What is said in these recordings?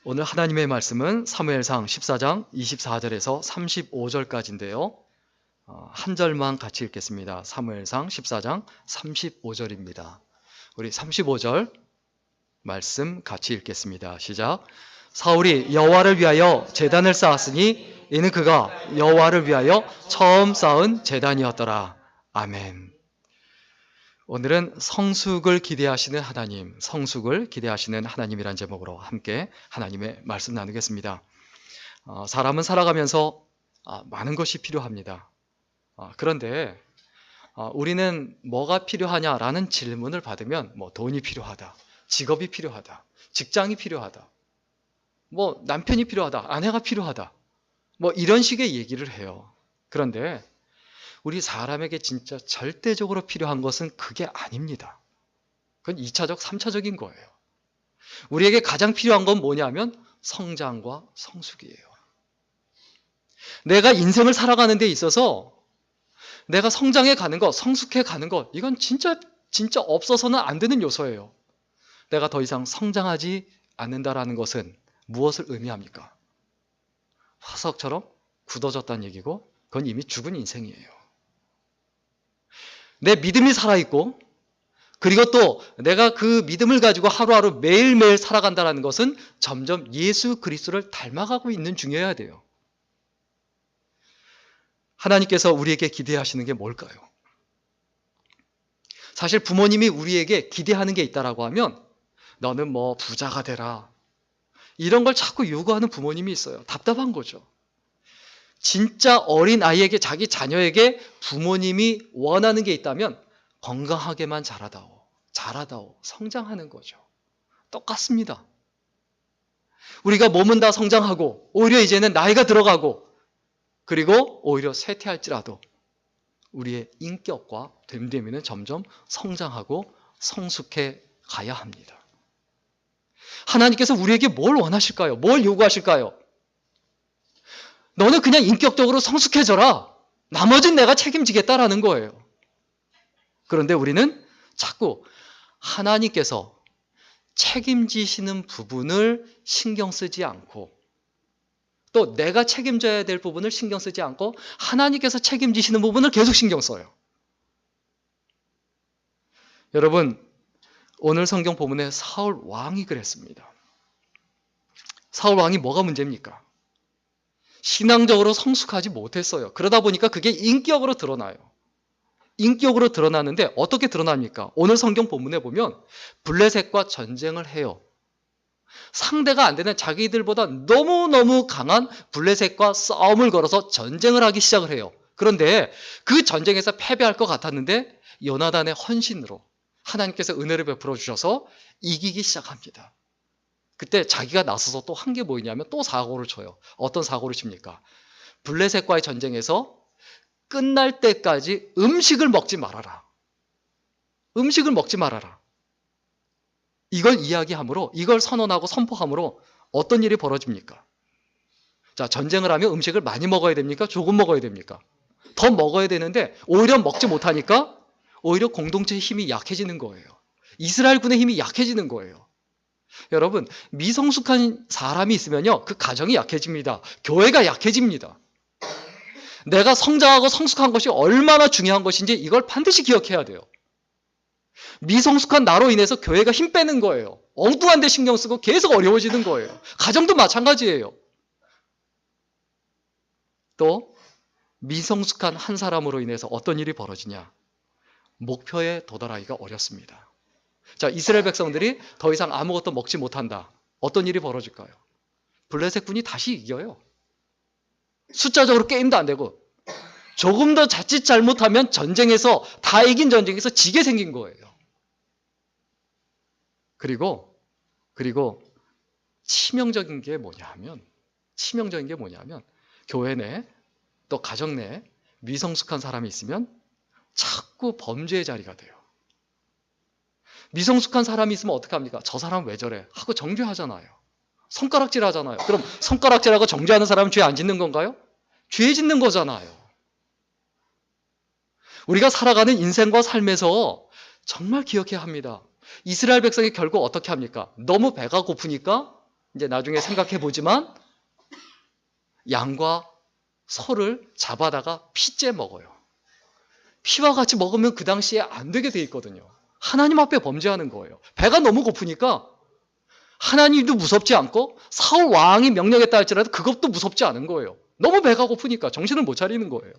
오늘 하나님의 말씀은 사무엘상 14장 24절에서 35절까지인데요. 한 절만 같이 읽겠습니다. 사무엘상 14장 35절입니다. 우리 35절 말씀 같이 읽겠습니다. 시작. 사울이 여호와를 위하여 제단을 쌓았으니 이는 그가 여호와를 위하여 처음 쌓은 제단이었더라. 아멘. 오늘은 성숙을 기대하시는 하나님, 성숙을 기대하시는 하나님이란 제목으로 함께 하나님의 말씀 나누겠습니다. 사람은 살아가면서 많은 것이 필요합니다. 그런데 우리는 뭐가 필요하냐라는 질문을 받으면 돈이 필요하다, 직업이 필요하다, 직장이 필요하다, 남편이 필요하다, 아내가 필요하다, 이런 식의 얘기를 해요. 그런데 우리 사람에게 진짜 절대적으로 필요한 것은 그게 아닙니다. 그건 2차적, 3차적인 거예요. 우리에게 가장 필요한 건 뭐냐면 성장과 성숙이에요. 내가 인생을 살아가는 데 있어서 내가 성장해 가는 것, 성숙해 가는 것, 이건 진짜 없어서는 안 되는 요소예요. 내가 더 이상 성장하지 않는다라는 것은 무엇을 의미합니까? 화석처럼 굳어졌다는 얘기고, 그건 이미 죽은 인생이에요. 내 믿음이 살아있고, 그리고 또 내가 그 믿음을 가지고 하루하루 매일매일 살아간다는 것은 점점 예수 그리스도를 닮아가고 있는 중이어야 돼요. 하나님께서 우리에게 기대하시는 게 뭘까요? 사실 부모님이 우리에게 기대하는 게 있다라고 하면 너는 부자가 되라, 이런 걸 자꾸 요구하는 부모님이 있어요. 답답한 거죠. 진짜 어린 아이에게, 자기 자녀에게 부모님이 원하는 게 있다면 건강하게만 자라다오, 성장하는 거죠. 똑같습니다. 우리가 몸은 다 성장하고 오히려 이제는 나이가 들어가고, 그리고 오히려 쇠퇴할지라도 우리의 인격과 됨됨이는 점점 성장하고 성숙해 가야 합니다. 하나님께서 우리에게 뭘 원하실까요? 뭘 요구하실까요? 너는 그냥 인격적으로 성숙해져라, 나머지는 내가 책임지겠다라는 거예요. 그런데 우리는 자꾸 하나님께서 책임지시는 부분을 신경 쓰지 않고, 또 내가 책임져야 될 부분을 신경 쓰지 않고 하나님께서 책임지시는 부분을 계속 신경 써요. 여러분, 오늘 성경 본문에 사울 왕이 그랬습니다. 사울 왕이 뭐가 문제입니까? 신앙적으로 성숙하지 못했어요. 그러다 보니까 그게 인격으로 드러나요. 인격으로 드러나는데 어떻게 드러납니까? 오늘 성경 본문에 보면 블레셋과 전쟁을 해요. 상대가 안 되는 자기들보다 너무너무 강한 블레셋과 싸움을 걸어서 전쟁을 하기 시작을 해요. 그런데 그 전쟁에서 패배할 것 같았는데 요나단의 헌신으로 하나님께서 은혜를 베풀어 주셔서 이기기 시작합니다. 그때 자기가 나서서 또 한 게 뭐냐면 또 사고를 쳐요. 어떤 사고를 칩니까? 블레셋과의 전쟁에서 끝날 때까지 음식을 먹지 말아라. 음식을 먹지 말아라. 이걸 이야기함으로, 이걸 선언하고 선포함으로 어떤 일이 벌어집니까? 자, 전쟁을 하면 음식을 많이 먹어야 됩니까? 조금 먹어야 됩니까? 더 먹어야 되는데 오히려 먹지 못하니까 오히려 공동체의 힘이 약해지는 거예요. 이스라엘군의 힘이 약해지는 거예요. 여러분, 미성숙한 사람이 있으면요, 그 가정이 약해집니다. 교회가 약해집니다. 내가 성장하고 성숙한 것이 얼마나 중요한 것인지 이걸 반드시 기억해야 돼요. 미성숙한 나로 인해서 교회가 힘 빼는 거예요. 엉뚱한 데 신경 쓰고 계속 어려워지는 거예요. 가정도 마찬가지예요. 또 미성숙한 한 사람으로 인해서 어떤 일이 벌어지냐? 목표에 도달하기가 어렵습니다. 자, 이스라엘 백성들이 더 이상 아무것도 먹지 못한다. 어떤 일이 벌어질까요? 블레셋 군이 다시 이겨요. 숫자적으로 게임도 안 되고, 조금 더 자칫 잘못하면 전쟁에서, 다 이긴 전쟁에서 지게 생긴 거예요. 그리고 치명적인 게 뭐냐면 교회 내 또 가정 내에 미성숙한 사람이 있으면 자꾸 범죄의 자리가 돼요. 미성숙한 사람이 있으면 어떡합니까? 저 사람 왜 저래? 하고 정죄하잖아요. 손가락질 하잖아요. 그럼 손가락질하고 정죄하는 사람은 죄 안 짓는 건가요? 죄 짓는 거잖아요. 우리가 살아가는 인생과 삶에서 정말 기억해야 합니다. 이스라엘 백성이 결국 어떻게 합니까? 너무 배가 고프니까 이제 나중에 생각해 보지만 양과 소를 잡아다가 피째 먹어요. 피와 같이 먹으면 그 당시에 안 되게 돼 있거든요. 하나님 앞에 범죄하는 거예요. 배가 너무 고프니까 하나님도 무섭지 않고 사울 왕이 명령했다 할지라도 그것도 무섭지 않은 거예요. 너무 배가 고프니까 정신을 못 차리는 거예요.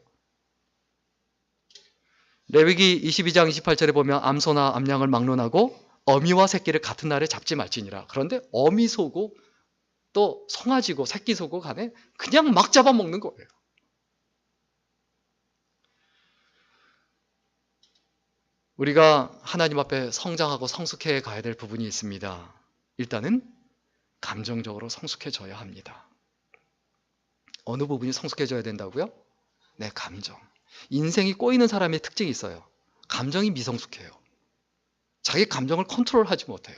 레위기 22장 28절에 보면 암소나 암양을 막론하고 어미와 새끼를 같은 날에 잡지 말지니라. 그런데 어미 소고 또 송아지고 새끼 소고 간에 그냥 막 잡아먹는 거예요. 우리가 하나님 앞에 성장하고 성숙해 가야 될 부분이 있습니다. 일단은 감정적으로 성숙해져야 합니다. 어느 부분이 성숙해져야 된다고요? 네, 감정. 인생이 꼬이는 사람의 특징이 있어요. 감정이 미성숙해요. 자기 감정을 컨트롤하지 못해요.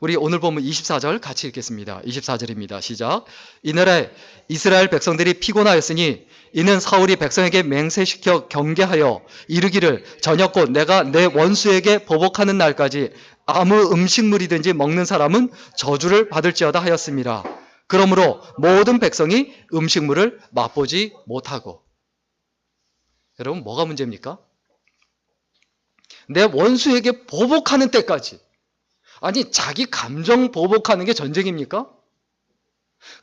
우리 오늘 보면 24절 같이 읽겠습니다. 24절입니다. 시작. 이날에 이스라엘 백성들이 피곤하였으니 이는 사울이 백성에게 맹세시켜 경계하여 이르기를 저녁 곧 내가 내 원수에게 보복하는 날까지 아무 음식물이든지 먹는 사람은 저주를 받을지어다 하였습니다. 그러므로 모든 백성이 음식물을 맛보지 못하고. 여러분, 뭐가 문제입니까? 내 원수에게 보복하는 때까지. 아니, 자기 감정 보복하는 게 전쟁입니까?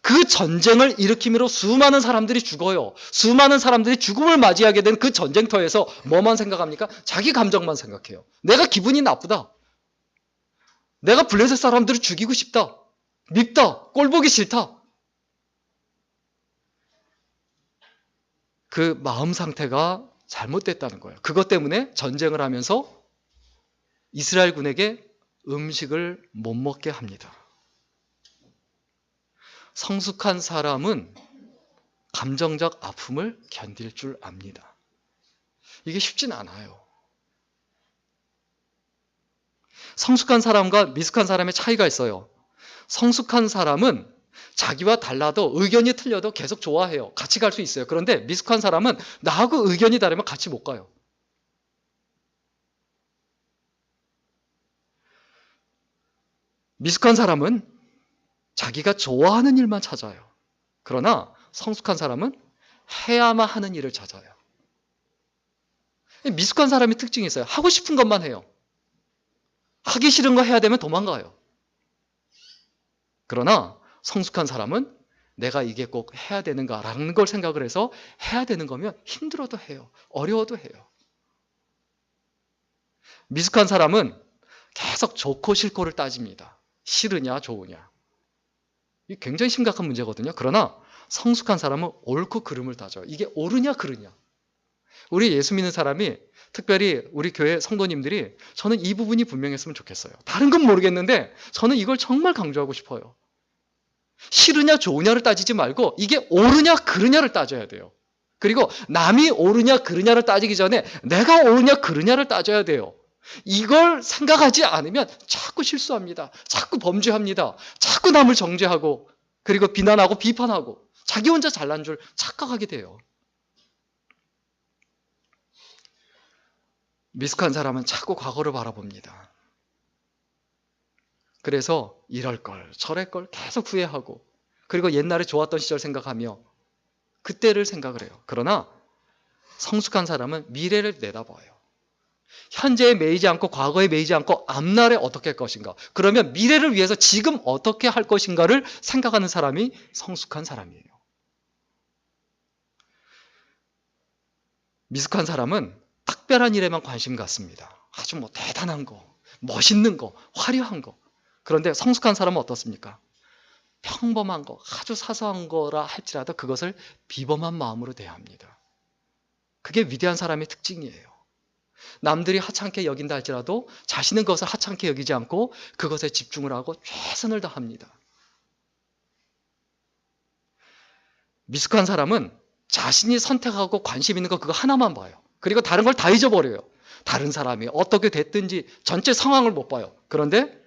그 전쟁을 일으킴으로 수많은 사람들이 죽어요. 수많은 사람들이 죽음을 맞이하게 된 그 전쟁터에서 뭐만 생각합니까? 자기 감정만 생각해요. 내가 기분이 나쁘다. 내가 블레셋 사람들을 죽이고 싶다. 밉다. 꼴보기 싫다. 그 마음 상태가 잘못됐다는 거예요. 그것 때문에 전쟁을 하면서 이스라엘 군에게 음식을 못 먹게 합니다. 성숙한 사람은 감정적 아픔을 견딜 줄 압니다. 이게 쉽진 않아요. 성숙한 사람과 미숙한 사람의 차이가 있어요. 성숙한 사람은 자기와 달라도 의견이 틀려도 계속 좋아해요. 같이 갈 수 있어요. 그런데 미숙한 사람은 나하고 의견이 다르면 같이 못 가요. 미숙한 사람은 자기가 좋아하는 일만 찾아요. 그러나 성숙한 사람은 해야만 하는 일을 찾아요. 미숙한 사람의 특징이 있어요. 하고 싶은 것만 해요. 하기 싫은 거 해야 되면 도망가요. 그러나 성숙한 사람은 내가 이게 꼭 해야 되는가라는 걸 생각을 해서 해야 되는 거면 힘들어도 해요. 어려워도 해요. 미숙한 사람은 계속 좋고 싫고를 따집니다. 싫으냐 좋으냐. 이게 굉장히 심각한 문제거든요. 그러나 성숙한 사람은 옳고 그름을 따져요. 이게 옳으냐 그르냐. 우리 예수 믿는 사람이 특별히 우리 교회 성도님들이 저는 이 부분이 분명했으면 좋겠어요. 다른 건 모르겠는데 저는 이걸 정말 강조하고 싶어요. 싫으냐 좋으냐를 따지지 말고 이게 옳으냐 그르냐를 따져야 돼요. 그리고 남이 옳으냐 그르냐를 따지기 전에 내가 옳으냐 그르냐를 따져야 돼요. 이걸 생각하지 않으면 자꾸 실수합니다. 자꾸 범죄합니다. 자꾸 남을 정죄하고 그리고 비난하고 비판하고 자기 혼자 잘난 줄 착각하게 돼요. 미숙한 사람은 자꾸 과거를 바라봅니다. 그래서 이럴 걸 저럴 걸 계속 후회하고 그리고 옛날에 좋았던 시절 생각하며 그때를 생각을 해요. 그러나 성숙한 사람은 미래를 내다봐요. 현재에 매이지 않고 과거에 매이지 않고 앞날에 어떻게 할 것인가. 그러면 미래를 위해서 지금 어떻게 할 것인가를 생각하는 사람이 성숙한 사람이에요. 미숙한 사람은 특별한 일에만 관심 갖습니다. 아주 뭐 대단한 거, 멋있는 거, 화려한 거. 그런데 성숙한 사람은 어떻습니까? 평범한 거, 아주 사소한 거라 할지라도 그것을 비범한 마음으로 대합니다. 그게 위대한 사람의 특징이에요. 남들이 하찮게 여긴다 할지라도 자신은 그것을 하찮게 여기지 않고 그것에 집중을 하고 최선을 다합니다. 미숙한 사람은 자신이 선택하고 관심 있는 거 그거 하나만 봐요. 그리고 다른 걸 다 잊어버려요. 다른 사람이 어떻게 됐든지 전체 상황을 못 봐요. 그런데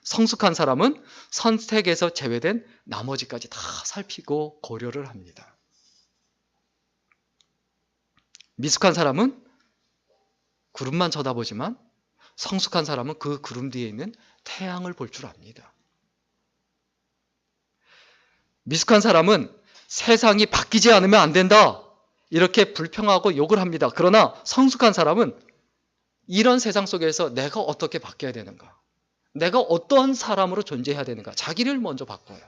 성숙한 사람은 선택에서 제외된 나머지까지 다 살피고 고려를 합니다. 미숙한 사람은 구름만 쳐다보지만 성숙한 사람은 그 구름 뒤에 있는 태양을 볼 줄 압니다. 미숙한 사람은 세상이 바뀌지 않으면 안 된다, 이렇게 불평하고 욕을 합니다. 그러나 성숙한 사람은 이런 세상 속에서 내가 어떻게 바뀌어야 되는가, 내가 어떠한 사람으로 존재해야 되는가, 자기를 먼저 바꿔요.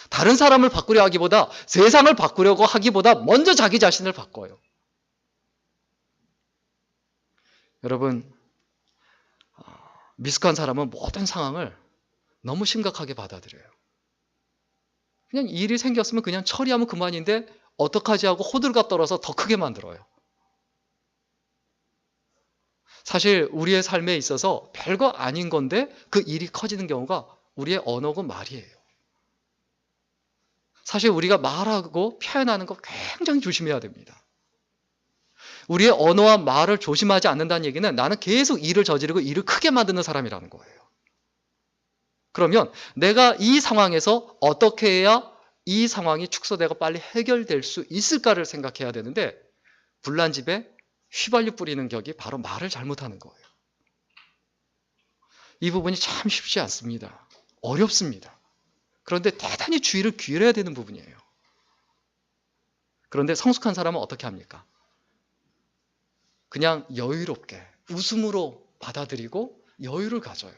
다른 사람을 바꾸려 하기보다, 세상을 바꾸려고 하기보다 먼저 자기 자신을 바꿔요. 여러분, 미숙한 사람은 모든 상황을 너무 심각하게 받아들여요. 그냥 일이 생겼으면 그냥 처리하면 그만인데 어떡하지 하고 호들갑 떨어서 더 크게 만들어요. 사실 우리의 삶에 있어서 별거 아닌 건데 그 일이 커지는 경우가 우리의 언어고 말이에요. 사실 우리가 말하고 표현하는 거 굉장히 조심해야 됩니다. 우리의 언어와 말을 조심하지 않는다는 얘기는 나는 계속 일을 저지르고 일을 크게 만드는 사람이라는 거예요. 그러면 내가 이 상황에서 어떻게 해야 이 상황이 축소되고 빨리 해결될 수 있을까를 생각해야 되는데, 불난집에 휘발유 뿌리는 격이 바로 말을 잘못하는 거예요. 이 부분이 참 쉽지 않습니다. 어렵습니다. 그런데 대단히 주의를 기울여야 되는 부분이에요. 그런데 성숙한 사람은 어떻게 합니까? 그냥 여유롭게 웃음으로 받아들이고 여유를 가져요.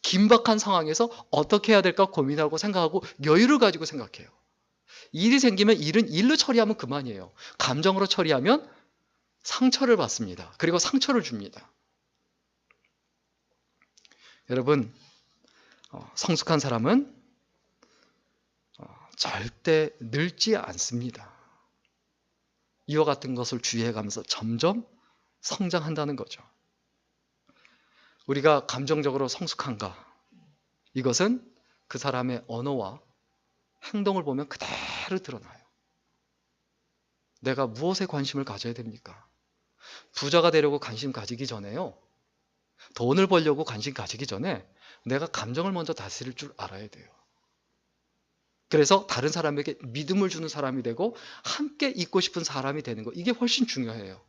긴박한 상황에서 어떻게 해야 될까 고민하고 생각하고 여유를 가지고 생각해요. 일이 생기면 일은 일로 처리하면 그만이에요. 감정으로 처리하면 상처를 받습니다. 그리고 상처를 줍니다. 여러분, 성숙한 사람은 절대 늙지 않습니다. 이와 같은 것을 주의해가면서 점점 성장한다는 거죠. 우리가 감정적으로 성숙한가? 이것은 그 사람의 언어와 행동을 보면 그대로 드러나요. 내가 무엇에 관심을 가져야 됩니까? 부자가 되려고 관심 가지기 전에요, 돈을 벌려고 관심 가지기 전에 내가 감정을 먼저 다스릴 줄 알아야 돼요. 그래서 다른 사람에게 믿음을 주는 사람이 되고 함께 있고 싶은 사람이 되는 거, 이게 훨씬 중요해요.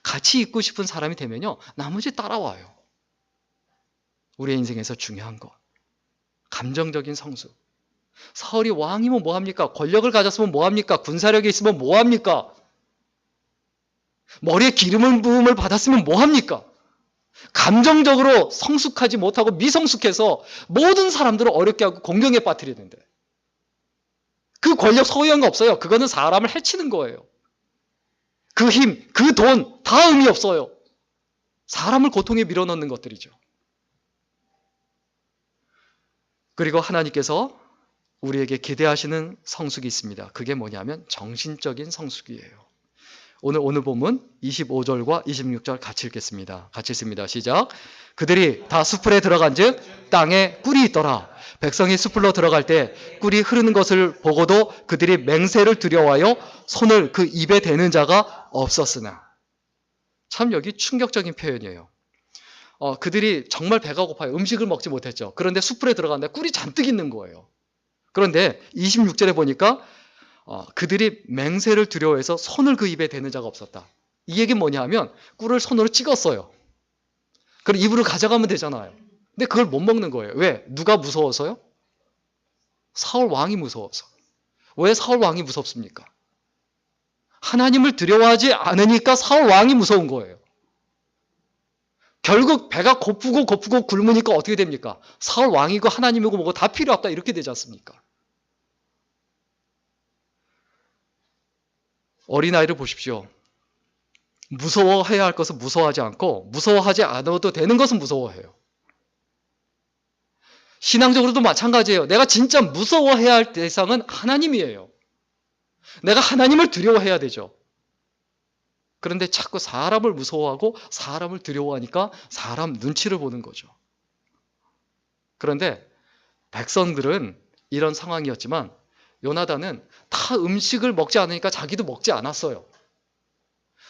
같이 있고 싶은 사람이 되면요, 나머지 따라와요. 우리의 인생에서 중요한 것, 감정적인 성숙. 사울이 왕이면 뭐합니까? 권력을 가졌으면 뭐합니까? 군사력이 있으면 뭐합니까? 머리에 기름을 부음을 받았으면 뭐합니까? 감정적으로 성숙하지 못하고 미성숙해서 모든 사람들을 어렵게 하고 공경에 빠뜨리는데, 그 권력 소유한 거 없어요. 그거는 사람을 해치는 거예요. 그 힘, 그 돈 다 의미 없어요. 사람을 고통에 밀어넣는 것들이죠. 그리고 하나님께서 우리에게 기대하시는 성숙이 있습니다. 그게 뭐냐면 정신적인 성숙이에요. 오늘 본문 25절과 26절 같이 읽겠습니다. 같이 읽습니다. 시작. 그들이 다 숲풀에 들어간즉 땅에 꿀이 있더라. 백성이 숲으로 들어갈 때 꿀이 흐르는 것을 보고도 그들이 맹세를 두려워하여 손을 그 입에 대는 자가 없었으나. 참 여기 충격적인 표현이에요. 그들이 정말 배가 고파요. 음식을 먹지 못했죠. 그런데 숲풀에 들어갔는데 꿀이 잔뜩 있는 거예요. 그런데 26절에 보니까 그들이 맹세를 두려워해서 손을 그 입에 대는 자가 없었다. 이 얘기는 뭐냐 하면 꿀을 손으로 찍었어요. 그럼 입으로 가져가면 되잖아요. 근데 그걸 못 먹는 거예요. 왜? 누가 무서워서요? 사울 왕이 무서워서. 왜 사울 왕이 무섭습니까? 하나님을 두려워하지 않으니까 사울 왕이 무서운 거예요. 결국 배가 고프고 굶으니까 어떻게 됩니까? 사울 왕이고 하나님이고 뭐고 다 필요 없다, 이렇게 되지 않습니까? 어린아이를 보십시오. 무서워해야 할 것은 무서워하지 않고 무서워하지 않아도 되는 것은 무서워해요. 신앙적으로도 마찬가지예요. 내가 진짜 무서워해야 할 대상은 하나님이에요. 내가 하나님을 두려워해야 되죠. 그런데 자꾸 사람을 무서워하고 사람을 두려워하니까 사람 눈치를 보는 거죠. 그런데 백성들은 이런 상황이었지만 요나단은 다 음식을 먹지 않으니까 자기도 먹지 않았어요.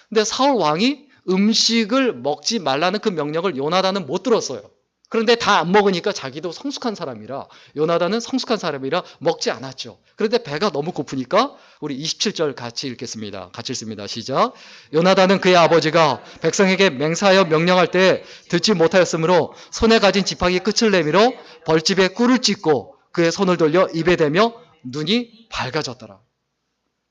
근데 사울 왕이 음식을 먹지 말라는 그 명령을 요나단은 못 들었어요. 그런데 다 안 먹으니까 자기도 성숙한 사람이라, 요나단은 성숙한 사람이라 먹지 않았죠. 그런데 배가 너무 고프니까 우리 27절 같이 읽겠습니다. 같이 읽습니다. 시작. 요나단은 그의 아버지가 백성에게 맹세하여 명령할 때 듣지 못하였으므로 손에 가진 지팡이 끝을 내밀어 벌집에 꿀을 찢고 그의 손을 돌려 입에 대며 눈이 밝아졌더라.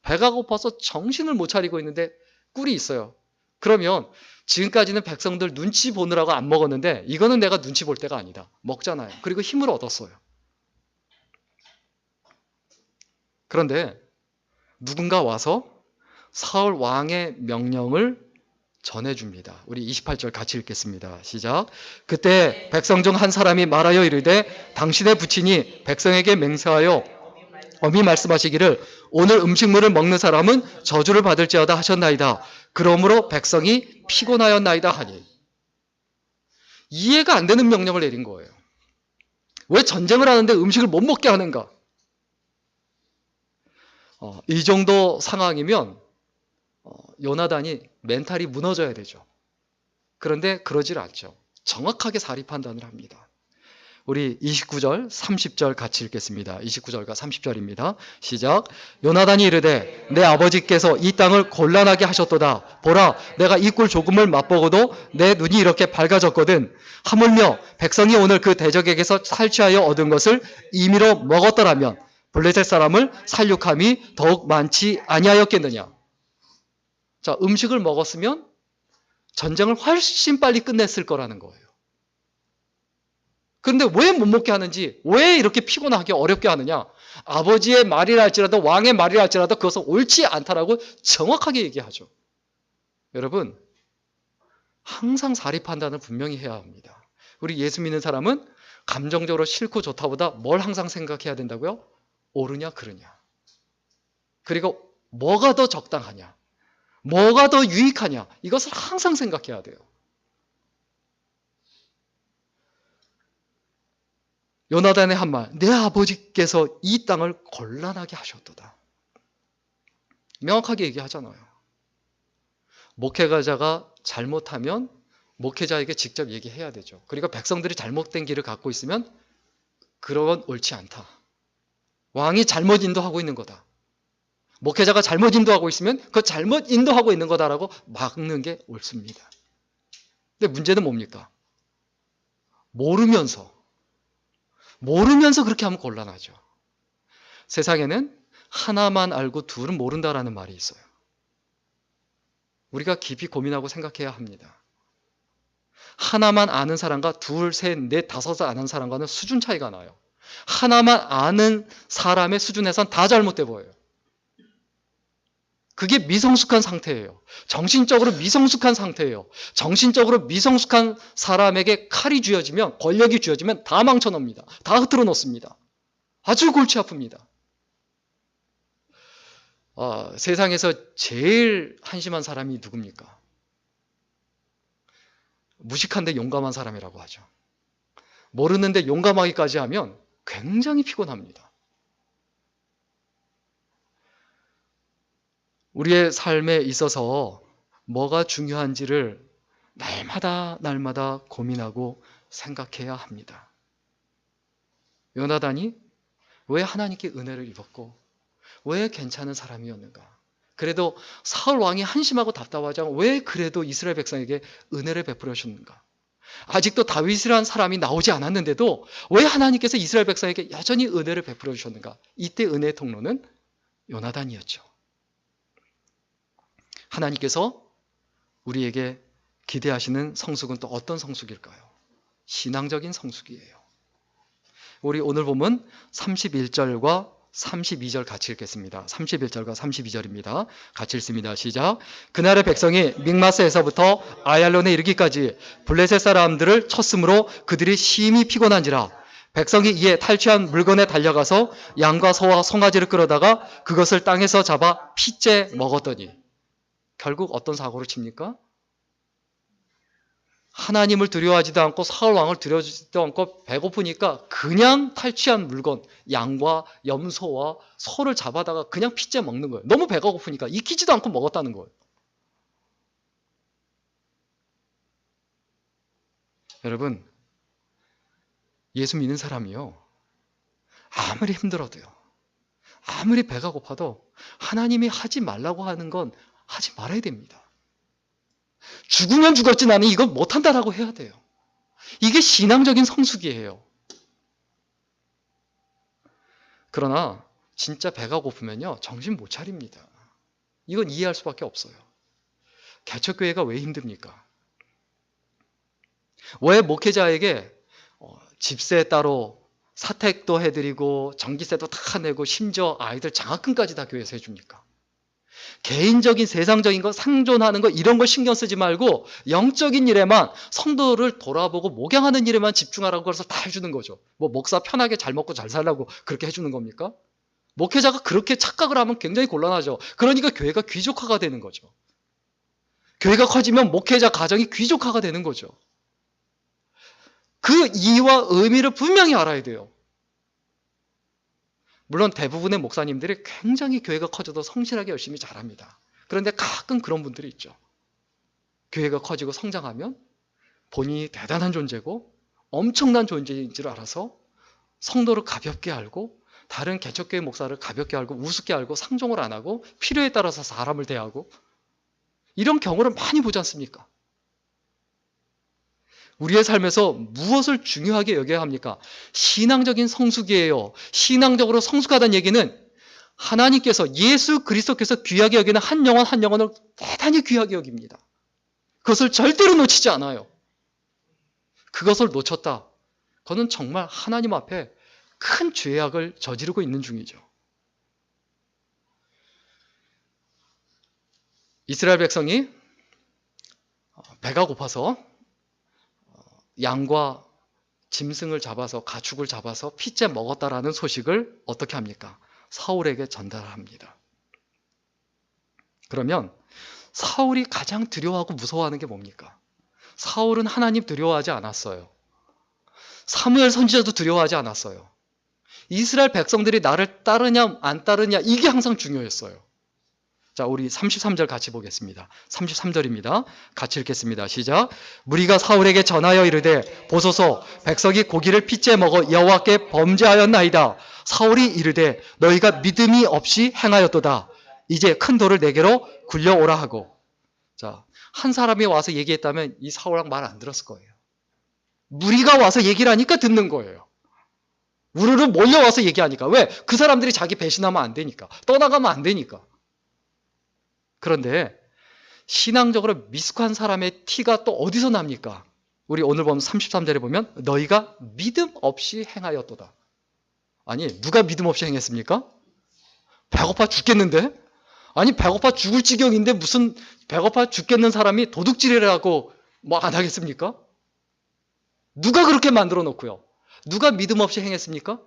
배가 고파서 정신을 못 차리고 있는데 꿀이 있어요. 그러면 지금까지는 백성들 눈치 보느라고 안 먹었는데 이거는 내가 눈치 볼 때가 아니다. 먹잖아요. 그리고 힘을 얻었어요. 그런데 누군가 와서 사울 왕의 명령을 전해줍니다. 우리 28절 같이 읽겠습니다. 시작. 그때 백성 중 한 사람이 말하여 이르되 당신의 부친이 백성에게 맹세하여 엄히 말씀하시기를 오늘 음식물을 먹는 사람은 저주를 받을지어다 하셨나이다. 그러므로 백성이 피곤하였나이다 하니. 이해가 안 되는 명령을 내린 거예요. 왜 전쟁을 하는데 음식을 못 먹게 하는가? 이 정도 상황이면 요나단이 멘탈이 무너져야 되죠. 그런데 그러질 않죠. 정확하게 사리 판단을 합니다. 우리 29절, 30절 같이 읽겠습니다. 29절과 30절입니다. 시작. 요나단이 이르되 내 아버지께서 이 땅을 곤란하게 하셨도다. 보라, 내가 이 꿀 조금을 맛보고도 내 눈이 이렇게 밝아졌거든. 하물며 백성이 오늘 그 대적에게서 탈취하여 얻은 것을 임의로 먹었더라면 블레셋 사람을 살육함이 더욱 많지 아니하였겠느냐. 자, 음식을 먹었으면 전쟁을 훨씬 빨리 끝냈을 거라는 거예요. 그런데 왜 못 먹게 하는지, 왜 이렇게 피곤하게 어렵게 하느냐? 아버지의 말이라 할지라도 왕의 말이라 할지라도 그것은 옳지 않다라고 정확하게 얘기하죠. 여러분, 항상 사리 판단을 분명히 해야 합니다. 우리 예수 믿는 사람은 감정적으로 싫고 좋다보다 뭘 항상 생각해야 된다고요? 옳으냐 그르냐. 그리고 뭐가 더 적당하냐. 뭐가 더 유익하냐. 이것을 항상 생각해야 돼요. 요나단의 한 말, 내 아버지께서 이 땅을 곤란하게 하셨도다. 명확하게 얘기하잖아요. 목회자가 잘못하면 목회자에게 직접 얘기해야 되죠. 그리고 백성들이 잘못된 길을 갖고 있으면 그건 옳지 않다. 왕이 잘못 인도하고 있는 거다. 목회자가 잘못 인도하고 있으면 그 잘못 인도하고 있는 거다라고 막는 게 옳습니다. 근데 문제는 뭡니까? 모르면서 그렇게 하면 곤란하죠. 세상에는 하나만 알고 둘은 모른다라는 말이 있어요. 우리가 깊이 고민하고 생각해야 합니다. 하나만 아는 사람과 둘, 셋, 넷, 다섯을 아는 사람과는 수준 차이가 나요. 하나만 아는 사람의 수준에선 다 잘못돼 보여요. 그게 미성숙한 상태예요. 정신적으로 미성숙한 상태예요. 정신적으로 미성숙한 사람에게 칼이 쥐어지면, 권력이 쥐어지면 다 망쳐놓습니다. 다 흐트러 놓습니다. 아주 골치 아픕니다. 세상에서 제일 한심한 사람이 누굽니까? 무식한데 용감한 사람이라고 하죠. 모르는데 용감하기까지 하면 굉장히 피곤합니다. 우리의 삶에 있어서 뭐가 중요한지를 날마다 고민하고 생각해야 합니다. 요나단이 왜 하나님께 은혜를 입었고 왜 괜찮은 사람이었는가? 그래도 사울 왕이 한심하고 답답하지 않고 왜 그래도 이스라엘 백성에게 은혜를 베풀어 주셨는가? 아직도 다윗이라는 사람이 나오지 않았는데도 왜 하나님께서 이스라엘 백성에게 여전히 은혜를 베풀어 주셨는가? 이때 은혜의 통로는 요나단이었죠. 하나님께서 우리에게 기대하시는 성숙은 또 어떤 성숙일까요? 신앙적인 성숙이에요. 우리 오늘 보면 31절과 32절 같이 읽겠습니다. 31절과 32절입니다. 같이 읽습니다. 시작. 그날의 백성이 믹마스에서부터 아얄론에 이르기까지 블레셋 사람들을 쳤으므로 그들이 심히 피곤한지라. 백성이 이에 탈취한 물건에 달려가서 양과 소와 송아지를 끌어다가 그것을 땅에서 잡아 핏째 먹었더니 결국 어떤 사고를 칩니까? 하나님을 두려워하지도 않고 사울 왕을 두려워하지도 않고 배고프니까 그냥 탈취한 물건, 양과 염소와 소를 잡아다가 그냥 핏째 먹는 거예요. 너무 배가 고프니까 익히지도 않고 먹었다는 거예요. 여러분, 예수 믿는 사람이요, 아무리 힘들어도요, 아무리 배가 고파도 하나님이 하지 말라고 하는 건 하지 말아야 됩니다. 죽으면 죽었지 나는 이건 못한다라고 해야 돼요. 이게 신앙적인 성숙이에요. 그러나 진짜 배가 고프면요, 정신 못 차립니다. 이건 이해할 수밖에 없어요. 개척교회가 왜 힘듭니까? 왜 목회자에게 집세 따로 사택도 해드리고 전기세도 다 내고 심지어 아이들 장학금까지 다 교회에서 해줍니까? 개인적인 세상적인 거, 상존하는 거 이런 거 신경 쓰지 말고 영적인 일에만, 성도를 돌아보고 목양하는 일에만 집중하라고 그래서 다 해주는 거죠. 뭐 목사 편하게 잘 먹고 잘 살라고 그렇게 해주는 겁니까? 목회자가 그렇게 착각을 하면 굉장히 곤란하죠. 그러니까 교회가 귀족화가 되는 거죠. 교회가 커지면 목회자 가정이 귀족화가 되는 거죠. 그 이유와 의미를 분명히 알아야 돼요. 물론 대부분의 목사님들이 굉장히 교회가 커져도 성실하게 열심히 잘합니다. 그런데 가끔 그런 분들이 있죠. 교회가 커지고 성장하면 본인이 대단한 존재고 엄청난 존재인 줄 알아서 성도를 가볍게 알고 다른 개척교회 목사를 가볍게 알고 우습게 알고 상종을 안 하고 필요에 따라서 사람을 대하고 이런 경우를 많이 보지 않습니까? 우리의 삶에서 무엇을 중요하게 여겨야 합니까? 신앙적인 성숙이에요. 신앙적으로 성숙하다는 얘기는 하나님께서, 예수 그리스도께서 귀하게 여기는 한 영혼 한 영혼을 대단히 귀하게 여깁니다. 그것을 절대로 놓치지 않아요. 그것을 놓쳤다. 그거는 정말 하나님 앞에 큰 죄악을 저지르고 있는 중이죠. 이스라엘 백성이 배가 고파서 양과 짐승을 잡아서, 가축을 잡아서 핏째 먹었다라는 소식을 어떻게 합니까? 사울에게 전달합니다. 그러면 사울이 가장 두려워하고 무서워하는 게 뭡니까? 사울은 하나님 두려워하지 않았어요. 사무엘 선지자도 두려워하지 않았어요. 이스라엘 백성들이 나를 따르냐 안 따르냐 이게 항상 중요했어요. 자, 우리 33절 같이 보겠습니다. 33절입니다. 같이 읽겠습니다. 시작. 무리가 사울에게 전하여 이르되 보소서, 백성이 고기를 핏째 먹어 여호와께 범죄하였나이다. 사울이 이르되 너희가 믿음이 없이 행하였도다. 이제 큰 돌을 내게로 굴려오라 하고. 자, 한 사람이 와서 얘기했다면 이 사울랑 말 안 들었을 거예요. 무리가 와서 얘기를 하니까 듣는 거예요. 우르르 몰려와서 얘기하니까. 왜? 그 사람들이 자기 배신하면 안 되니까. 떠나가면 안 되니까. 그런데 신앙적으로 미숙한 사람의 티가 또 어디서 납니까? 우리 오늘 보면 33절에 보면 너희가 믿음 없이 행하였도다. 아니, 누가 믿음 없이 행했습니까? 배고파 죽겠는데? 아니, 배고파 죽을 지경인데 무슨 배고파 죽겠는 사람이 도둑질이라고 뭐 안 하겠습니까? 누가 그렇게 만들어 놓고요? 누가 믿음 없이 행했습니까?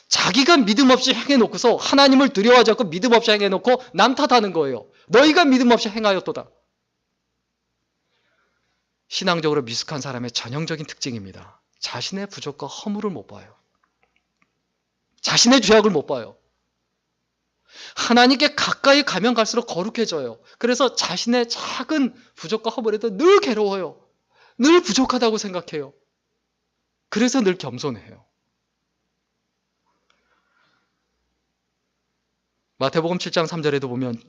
자기가 믿음 없이 행해놓고서 하나님을 두려워하지 않고 믿음 없이 행해놓고 남 탓하는 거예요. 너희가 믿음 없이 행하였도다. 신앙적으로 미숙한 사람의 전형적인 특징입니다. 자신의 부족과 허물을 못 봐요. 자신의 죄악을 못 봐요. 하나님께 가까이 가면 갈수록 거룩해져요. 그래서 자신의 작은 부족과 허물에도 늘 괴로워요. 늘 부족하다고 생각해요. 그래서 늘 겸손해요. 마태복음 7장 3절에도 보면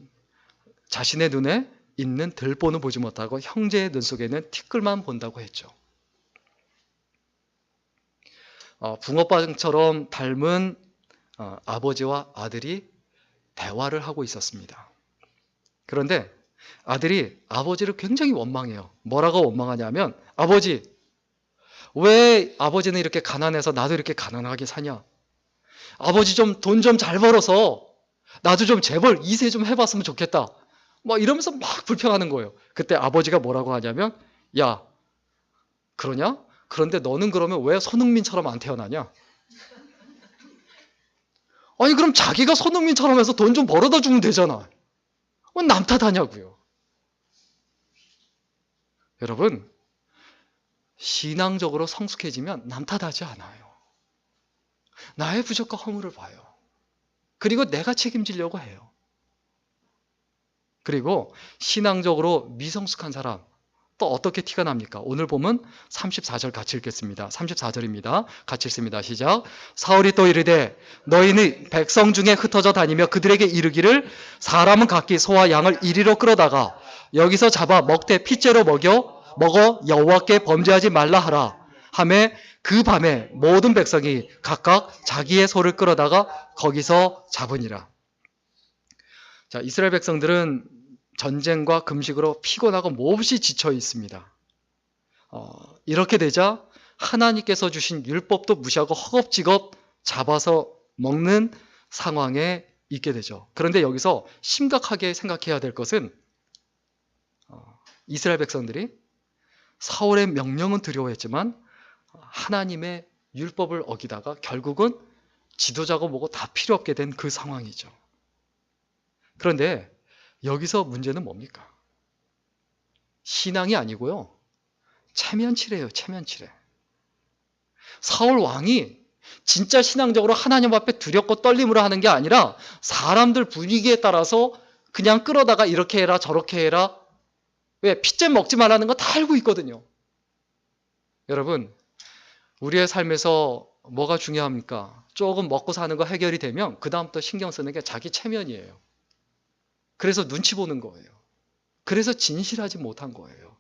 자신의 눈에 있는 들보는 보지 못하고 형제의 눈 속에는 티끌만 본다고 했죠. 붕어빵처럼 닮은 아버지와 아들이 대화를 하고 있었습니다. 그런데 아들이 아버지를 굉장히 원망해요. 뭐라고 원망하냐면, 아버지, 왜 아버지는 이렇게 가난해서 나도 이렇게 가난하게 사냐? 아버지 좀 돈 좀 잘 벌어서 나도 좀 재벌 2세 좀 해봤으면 좋겠다. 막 이러면서 막 불평하는 거예요. 그때 아버지가 뭐라고 하냐면, 야, 그러냐? 그런데 너는 그러면 왜 손흥민처럼 안 태어나냐? 아니, 그럼 자기가 손흥민처럼 해서 돈 좀 벌어다 주면 되잖아. 왜 남 탓하냐고요. 여러분, 신앙적으로 성숙해지면 남 탓하지 않아요. 나의 부족과 허물을 봐요. 그리고 내가 책임지려고 해요. 그리고 신앙적으로 미성숙한 사람, 또 어떻게 티가 납니까? 오늘 보면 34절 같이 읽겠습니다. 34절입니다. 같이 읽습니다. 시작. 사울이 또 이르되 너희는 백성 중에 흩어져 다니며 그들에게 이르기를 사람은 각기 소와 양을 이리로 끌어다가 여기서 잡아 먹되 핏째로 먹어 여호와께 범죄하지 말라 하라. 함에 그 밤에 모든 백성이 각각 자기의 소를 끌어다가 거기서 잡으니라. 자, 이스라엘 백성들은 전쟁과 금식으로 피곤하고 몹시 지쳐 있습니다. 이렇게 되자 하나님께서 주신 율법도 무시하고 허겁지겁 잡아서 먹는 상황에 있게 되죠. 그런데 여기서 심각하게 생각해야 될 것은 이스라엘 백성들이 사울의 명령은 두려워했지만 하나님의 율법을 어기다가 결국은 지도자고 뭐고 다 필요 없게 된 그 상황이죠. 그런데 여기서 문제는 뭡니까? 신앙이 아니고요. 체면치레예요. 체면치레. 사울 왕이 진짜 신앙적으로 하나님 앞에 두렵고 떨림으로 하는 게 아니라 사람들 분위기에 따라서 그냥 끌어다가 이렇게 해라 저렇게 해라. 왜? 피째 먹지 말라는 거 다 알고 있거든요. 여러분, 우리의 삶에서 뭐가 중요합니까? 조금 먹고 사는 거 해결이 되면 그 다음부터 신경 쓰는 게 자기 체면이에요. 그래서 눈치 보는 거예요. 그래서 진실하지 못한 거예요.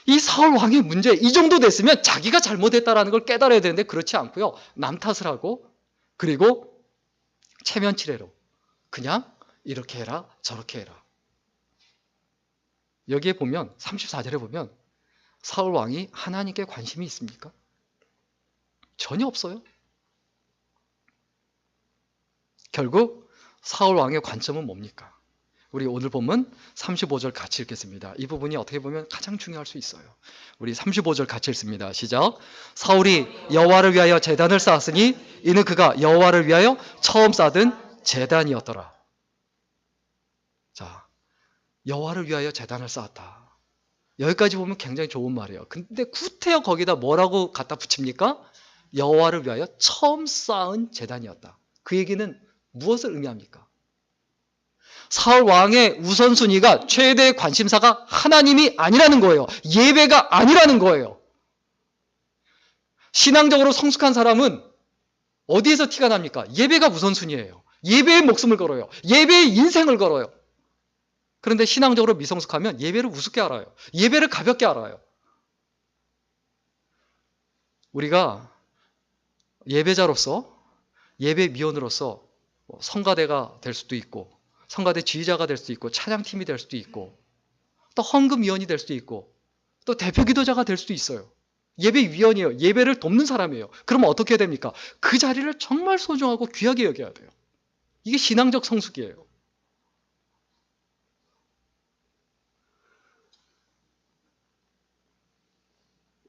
이 사울 왕의 문제, 이 정도 됐으면 자기가 잘못했다라는 걸 깨달아야 되는데 그렇지 않고요. 남 탓을 하고 그리고 체면치레로 그냥 이렇게 해라 저렇게 해라. 여기에 보면 34절에 보면 사울 왕이 하나님께 관심이 있습니까? 전혀 없어요. 결국 사울 왕의 관점은 뭡니까? 우리 오늘 본문 35절 같이 읽겠습니다. 이 부분이 어떻게 보면 가장 중요할 수 있어요. 우리 35절 같이 읽습니다. 시작. 사울이 여호와를 위하여 제단을 쌓았으니 이는 그가 여호와를 위하여 처음 쌓은 제단이었더라. 자, 여호와를 위하여 제단을 쌓았다. 여기까지 보면 굉장히 좋은 말이에요. 근데 구태여 거기다 뭐라고 갖다 붙입니까? 여호와를 위하여 처음 쌓은 제단이었다. 그 얘기는 무엇을 의미합니까? 사울 왕의 우선순위가 최대의 관심사가 하나님이 아니라는 거예요. 예배가 아니라는 거예요. 신앙적으로 성숙한 사람은 어디에서 티가 납니까? 예배가 우선순위예요. 예배에 목숨을 걸어요. 예배에 인생을 걸어요. 그런데 신앙적으로 미성숙하면 예배를 우습게 알아요. 예배를 가볍게 알아요. 우리가 예배자로서, 예배위원으로서 성가대가 될 수도 있고 성가대 지휘자가 될 수도 있고 찬양팀이 될 수도 있고 또 헌금위원이 될 수도 있고 또 대표기도자가 될 수도 있어요. 예배위원이에요. 예배를 돕는 사람이에요. 그러면 어떻게 해야 됩니까? 그 자리를 정말 소중하고 귀하게 여겨야 돼요. 이게 신앙적 성숙이에요.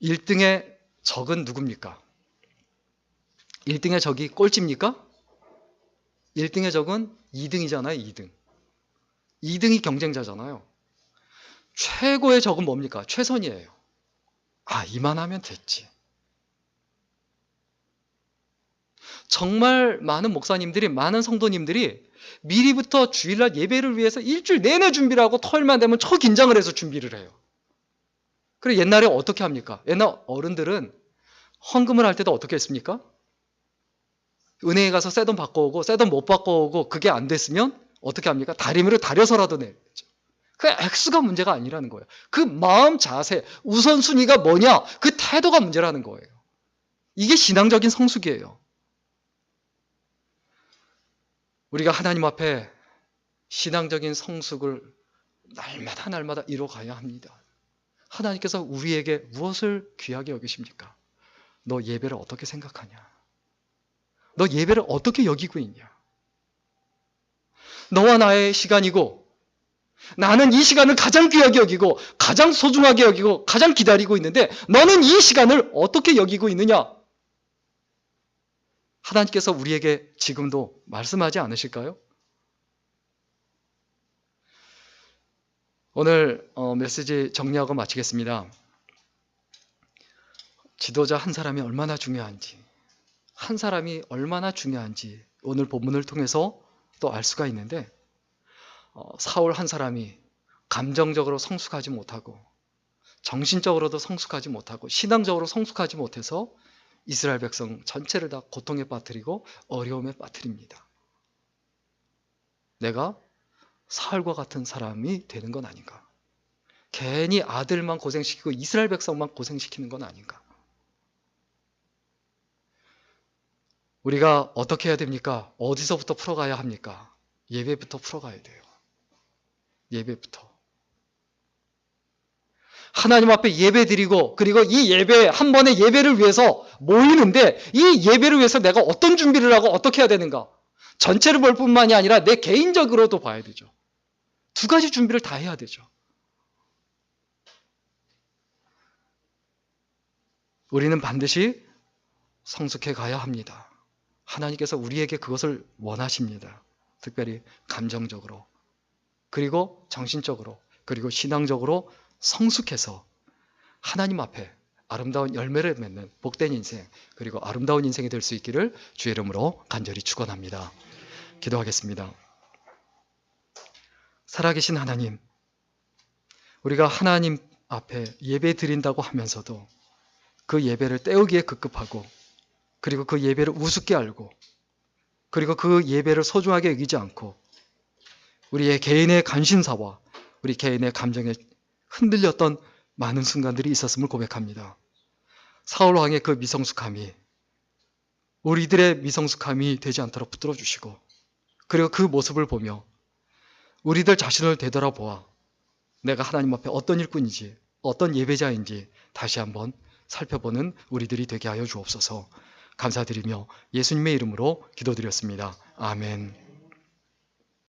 (1등의) 적은 누굽니까? 1등의 적이 꼴찌입니까? 1등의 적은 2등이잖아요. 2등. 2등이 경쟁자잖아요. 최고의 적은 뭡니까? 최선이에요. 아, 이만하면 됐지. 정말 많은 목사님들이, 많은 성도님들이 미리부터 주일날 예배를 위해서 일주일 내내 준비를 하고 토요일만 되면 초긴장을 해서 준비를 해요. 그리고 옛날에 어떻게 합니까? 옛날 어른들은 헌금을 할 때도 어떻게 했습니까? 은행에 가서 새 돈 바꿔오고 새 돈 못 바꿔오고 그게 안 됐으면 어떻게 합니까? 다리미를 다려서라도 내죠. 그 액수가 문제가 아니라는 거예요. 그 마음 자세, 우선순위가 뭐냐? 그 태도가 문제라는 거예요. 이게 신앙적인 성숙이에요. 우리가 하나님 앞에 신앙적인 성숙을 날마다 이뤄가야 합니다. 하나님께서 우리에게 무엇을 귀하게 여기십니까? 너 예배를 어떻게 생각하냐? 너 예배를 어떻게 여기고 있냐? 너와 나의 시간이고 나는 이 시간을 가장 귀하게 여기고 가장 소중하게 여기고 가장 기다리고 있는데 너는 이 시간을 어떻게 여기고 있느냐? 하나님께서 우리에게 지금도 말씀하지 않으실까요? 오늘 메시지 정리하고 마치겠습니다. 지도자 한 사람이 얼마나 중요한지, 한 사람이 얼마나 중요한지 오늘 본문을 통해서 또 알 수가 있는데 사울 한 사람이 감정적으로 성숙하지 못하고 정신적으로도 성숙하지 못하고 신앙적으로 성숙하지 못해서 이스라엘 백성 전체를 다 고통에 빠뜨리고 어려움에 빠뜨립니다. 내가 사울과 같은 사람이 되는 건 아닌가? 괜히 아들만 고생시키고 이스라엘 백성만 고생시키는 건 아닌가? 우리가 어떻게 해야 됩니까? 어디서부터 풀어가야 합니까? 예배부터 풀어가야 돼요. 예배부터. 하나님 앞에 예배 드리고, 그리고 이 예배, 한 번의 예배를 위해서 모이는데, 이 예배를 위해서 내가 어떤 준비를 하고 어떻게 해야 되는가? 전체를 볼 뿐만이 아니라 내 개인적으로도 봐야 되죠. 두 가지 준비를 다 해야 되죠. 우리는 반드시 성숙해 가야 합니다. 하나님께서 우리에게 그것을 원하십니다. 특별히 감정적으로, 그리고 정신적으로, 그리고 신앙적으로 성숙해서 하나님 앞에 아름다운 열매를 맺는 복된 인생, 그리고 아름다운 인생이 될 수 있기를 주의 이름으로 간절히 축원합니다. 기도하겠습니다. 살아계신 하나님, 우리가 하나님 앞에 예배 드린다고 하면서도 그 예배를 때우기에 급급하고, 그리고 그 예배를 우습게 알고, 그리고 그 예배를 소중하게 여기지 않고 우리의 개인의 관심사와 우리 개인의 감정에 흔들렸던 많은 순간들이 있었음을 고백합니다. 사울 왕의 그 미성숙함이 우리들의 미성숙함이 되지 않도록 붙들어 주시고, 그리고 그 모습을 보며 우리들 자신을 되돌아보아 내가 하나님 앞에 어떤 일꾼인지, 어떤 예배자인지 다시 한번 살펴보는 우리들이 되게 하여 주옵소서. 감사드리며 예수님의 이름으로 기도드렸습니다. 아멘.